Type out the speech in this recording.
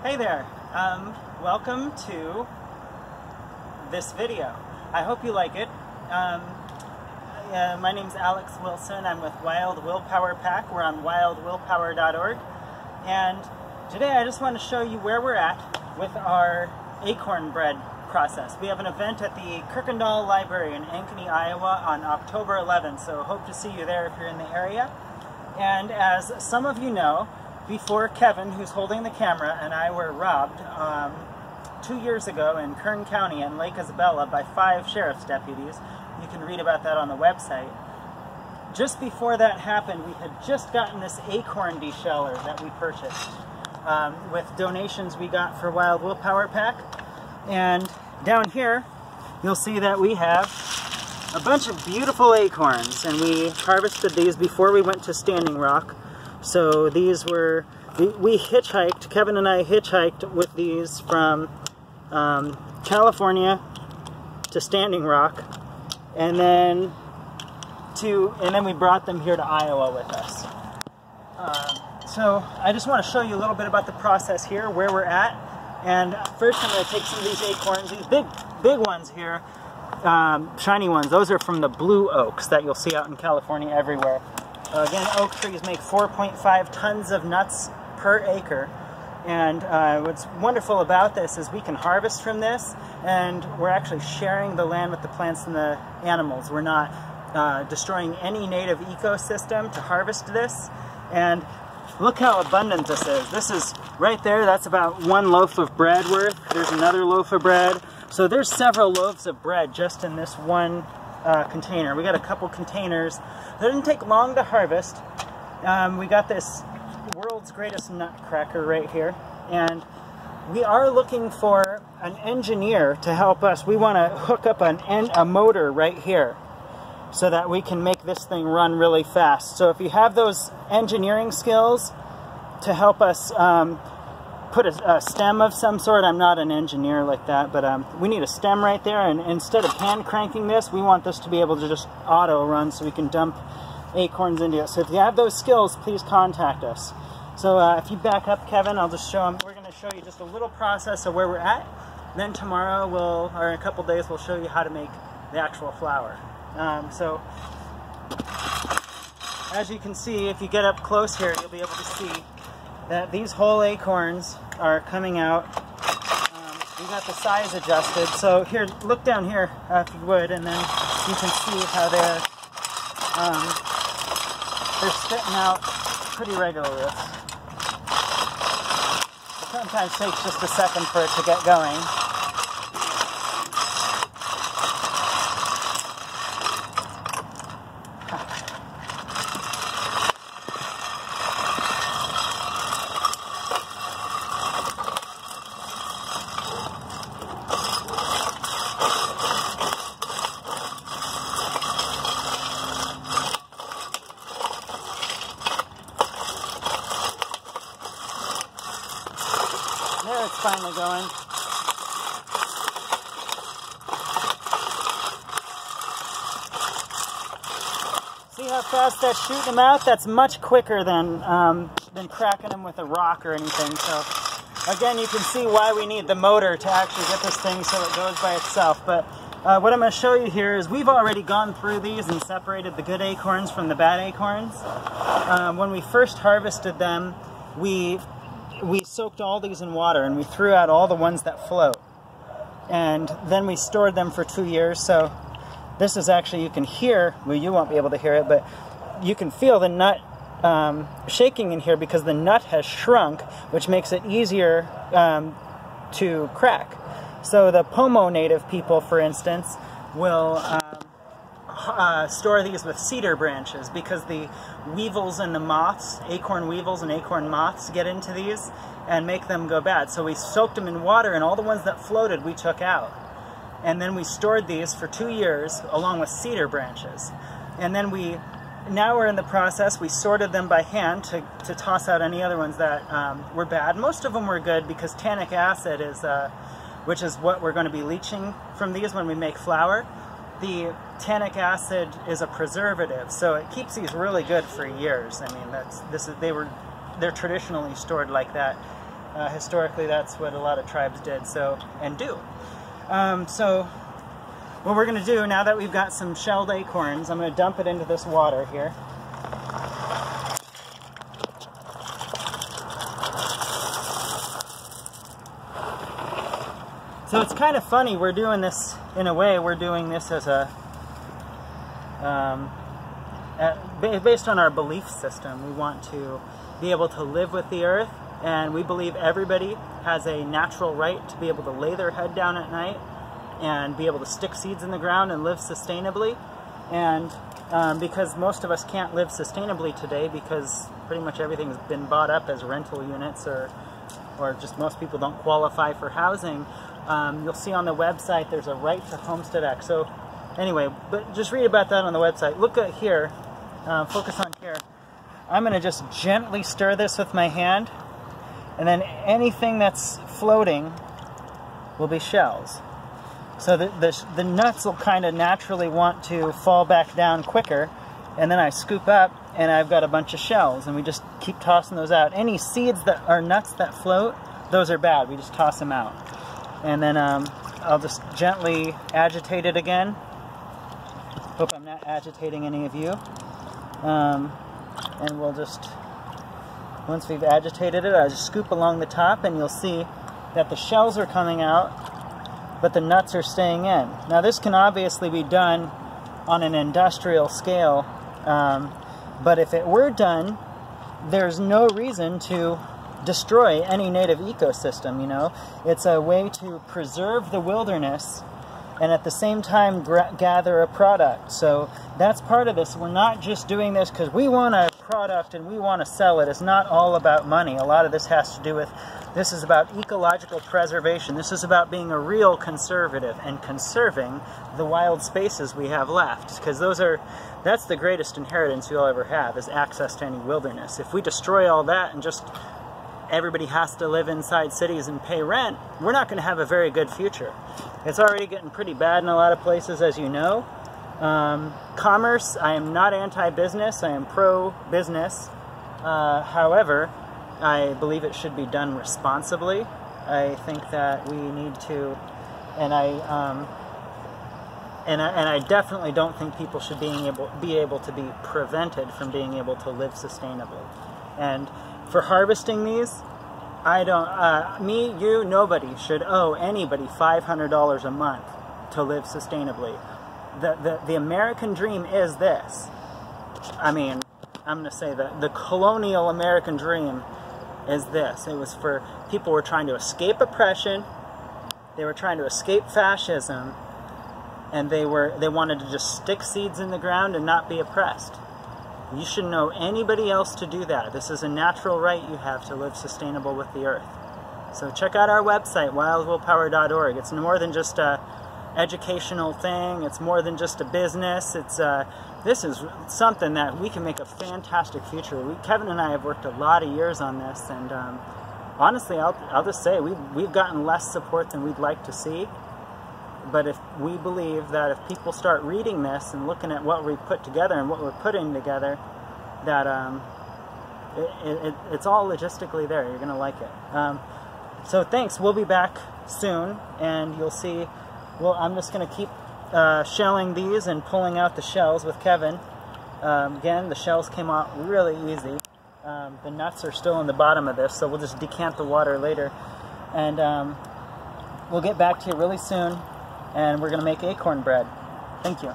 Hey there, welcome to this video. I hope you like it. My name's Alex Wilson. I'm with Wild Willpower PAC. We're on wildwillpower.org. And today I just want to show you where we're at with our acorn bread process. We have an event at the Kirkendall Library in Ankeny, Iowa on October 11th, so hope to see you there if you're in the area. And as some of you know, before Kevin, who's holding the camera, and I were robbed 2 years ago in Kern County and Lake Isabella by 5 sheriff's deputies. You can read about that on the website. Just before that happened, we had just gotten this acorn desheller that we purchased with donations we got for Wild Willpower PAC. And down here, you'll see that we have a bunch of beautiful acorns, and we harvested these before we went to Standing Rock. So these were, we hitchhiked, Kevin and I hitchhiked with these from California to Standing Rock, and then we brought them here to Iowa with us. So I just want to show you a little bit about the process here, where we're at. And first I'm going to take some of these acorns, these big ones here, shiny ones. Those are from the blue oaks that you'll see out in California everywhere. Again, oak trees make 4.5 tons of nuts per acre, and what's wonderful about this is we can harvest from this, and we're actually sharing the land with the plants and the animals. We're not destroying any native ecosystem to harvest this, and look how abundant this is. This is right there, that's about 1 loaf of bread worth. There's another loaf of bread. So there's several loaves of bread just in this one container. We got a couple containers. It didn't take long to harvest. We got this world's greatest nutcracker right here, and we are looking for an engineer to help us. We want to hook up a motor right here so that we can make this thing run really fast. So if you have those engineering skills to help us put a stem of some sort. I'm not an engineer like that, but we need a stem right there, and instead of hand cranking this, we want this to be able to just auto run so we can dump acorns into it. So if you have those skills, please contact us. So if you back up, Kevin, I'll just show them. We're going to show you just a little process of where we're at. Then tomorrow, or in a couple days, we'll show you how to make the actual flour. So as you can see, if you get up close here, you'll be able to see that these whole acorns are coming out. We got the size adjusted. So here, look down here if you would, and then you can see how they're spitting out pretty regularly. It sometimes takes just a second for it to get going. There, it's finally going. See how fast that's shooting them out? That's much quicker than cracking them with a rock or anything. So again, you can see why we need the motor to actually get this thing so it goes by itself. But what I'm going to show you here is we've already gone through these and separated the good acorns from the bad acorns. When we first harvested them, we soaked all these in water, and we threw out all the ones that float. And then we stored them for 2 years. So this is actually, you can hear, well, you won't be able to hear it, but you can feel the nut shaking in here because the nut has shrunk, which makes it easier to crack. So the Pomo native people, for instance, will store these with cedar branches because the weevils and the moths, acorn weevils and acorn moths, get into these and make them go bad. So we soaked them in water, and all the ones that floated we took out. And then we stored these for 2 years along with cedar branches. And then now we're in the process, we sorted them by hand to toss out any other ones that were bad. Most of them were good because tannic acid is, which is what we're going to be leaching from these when we make flour. The tannic acid is a preservative, so it keeps these really good for years. I mean, they're traditionally stored like that. Historically, that's what a lot of tribes did, and do. So what we're going to do, now that we've got some shelled acorns, I'm going to dump it into this water here. So it's kind of funny, we're doing this, in a way, we're doing this as a, based on our belief system. We want to be able to live with the earth, and we believe everybody has a natural right to be able to lay their head down at night and be able to stick seeds in the ground and live sustainably. And because most of us can't live sustainably today because pretty much everything's been bought up as rental units, or just most people don't qualify for housing, you'll see on the website there's a right to Homestead Act. So anyway, but just read about that on the website. Look at here, focus on here. I'm going to just gently stir this with my hand, and then anything that's floating will be shells. So the nuts will kind of naturally want to fall back down quicker, and then I scoop up and I've got a bunch of shells, and we just keep tossing those out. Any seeds that are nuts that float, those are bad. We just toss them out. And then I'll just gently agitate it again. Hope I'm not agitating any of you. And we'll just, once we've agitated it, I'll just scoop along the top, and you'll see that the shells are coming out, but the nuts are staying in. Now this can obviously be done on an industrial scale, but if it were done, there's no reason to destroy any native ecosystem, you know. It's a way to preserve the wilderness and at the same time gather a product. So that's part of this. We're not just doing this because we want a product and we want to sell it. It's not all about money. A lot of this has to do with, this is about ecological preservation. This is about being a real conservative and conserving the wild spaces we have left, because that's the greatest inheritance you'll ever have, is access to any wilderness. If we destroy all that and just everybody has to live inside cities and pay rent, we're not going to have a very good future. It's already getting pretty bad in a lot of places, as you know. Commerce, I am not anti-business, I am pro-business. However, I believe it should be done responsibly. I think that we need to, and I definitely don't think people should be able to be prevented from being able to live sustainably. And for harvesting these, I don't, me, you, nobody should owe anybody $500 a month to live sustainably. The American dream is this. I mean, I'm going to say that the colonial American dream is this. It was for people who were trying to escape oppression, they were trying to escape fascism, and they wanted to just stick seeds in the ground and not be oppressed. You shouldn't owe anybody else to do that. This is a natural right you have to live sustainable with the earth. So check out our website, wildwillpower.org. It's more than just a educational thing. It's more than just a business. This is something that we can make a fantastic future. Kevin and I have worked a lot of years on this, and honestly, I'll just say we've gotten less support than we'd like to see. But if we believe that if people start reading this and looking at what we put together and what we're putting together, that it's all logistically there. You're going to like it. So thanks. We'll be back soon, and you'll see. Well, I'm just going to keep shelling these and pulling out the shells with Kevin. Again, the shells came out really easy. The nuts are still in the bottom of this, so we'll just decant the water later. And we'll get back to you really soon. And we're going to make acorn bread. Thank you.